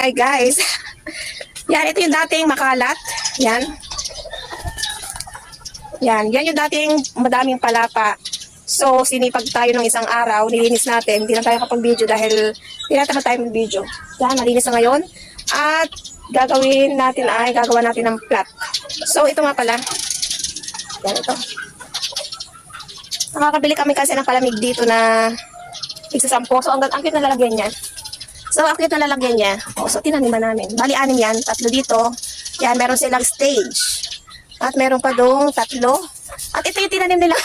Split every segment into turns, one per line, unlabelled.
Hi guys. Yan, ito yung dating makalat. Yan. Yan yung dating madaming palapa. So, sinipag tayo ng isang araw, nilinis natin. Hindi na tayo kapag-video dahil hindi na tayo mag-video. Yan, malinis na ngayon. At gagawin natin ay gagawa natin ng plat. So, ito nga pala. Yan, ito. Nakakabili kami kasi ng palamig dito na igsasampo. So, ang cute na lalagyan niya. So, tinaniman namin. Bali, 6 yan. 3 dito. Yan, meron silang stage. At meron pa doong 3. At ito yung tinanim nila.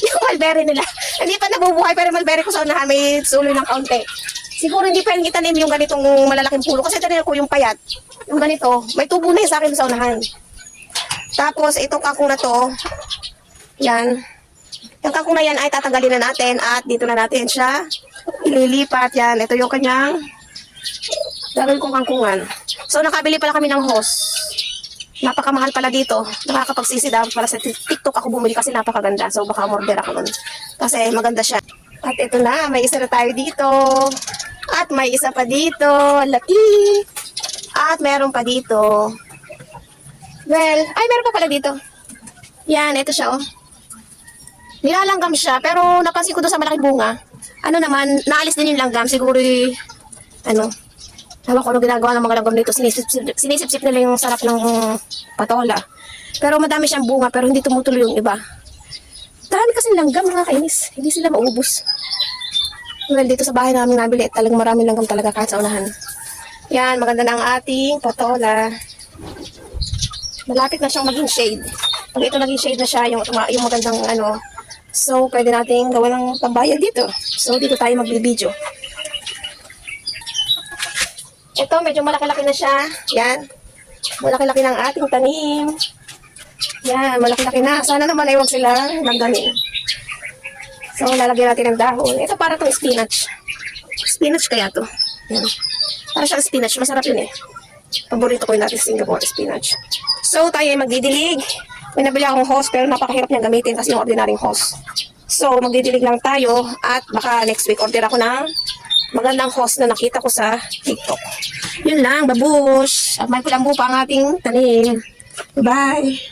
Yung mulberry nila. Hindi pa nabubuhay, pero mulberry ko sa unahan. May suloy ng kaunti. Siguro hindi pa yung itanim yung ganitong malalaking pulo. Kasi tanim ko yung payat. Yung ganito. May tubo na yun sa akin sa unahan. Tapos, itong kangkong na to. Yan. Yung kangkong na yan ay tatanggalin na natin. At dito na natin siya ililipat. Yan. Ito yung kanyang gagawin kong kangkungan. So, nakabili pala kami ng hose. Napakamahal pala dito. Nakakapagsisi daw para sa TikTok ako bumili kasi napakaganda. So, baka order ako nun. Kasi maganda siya. At ito na, may isa na tayo dito. At may isa pa dito. Laki. At meron pa dito. Well, ay meron pa pala dito. Yan, ito siya oh. Nilalanggam siya, pero napansin ko doon sa malaking bunga. Ano naman, naalis din yung langgam. Siguro Hawa ko ginagawa ng mga langgam dito. Sinisip-sip nila yung sarap ng patola. Pero madami siyang bunga, pero hindi tumutuloy yung iba. Dami kasi langgam, nakakainis. Hindi sila maubos. Well, dito sa bahay namin nabili, talagang maraming langgam talaga kahit sa unahan. Yan, maganda na ang ating patola. Malapit na siyang maging shade. Pag ito naging shade na siya, yung magandang so, pwede natin gawa ng pambayad dito. So, dito tayo mag-video. Ito, medyo malaki-laki na siya. Yan. Malaki-laki ng ating tanim. Yan, malaki-laki na. Sana naman ay huwag sila nagdanin. So, lalagyan natin ng dahon. Ito para itong spinach. Spinach kaya to. Yan. Para siyang spinach. Masarap yun eh. Paborito ko yung natin Singapore spinach. So, tayo ay magdidilig. May nabili akong hose pero napakahirap niyang gamitin kasi yung ordinaryong hose. So, magdidilig lang tayo at baka next week order ako ng magandang hose na nakita ko sa TikTok. Yun lang, babush. At may kulambo pa ang ating tanim. Bye!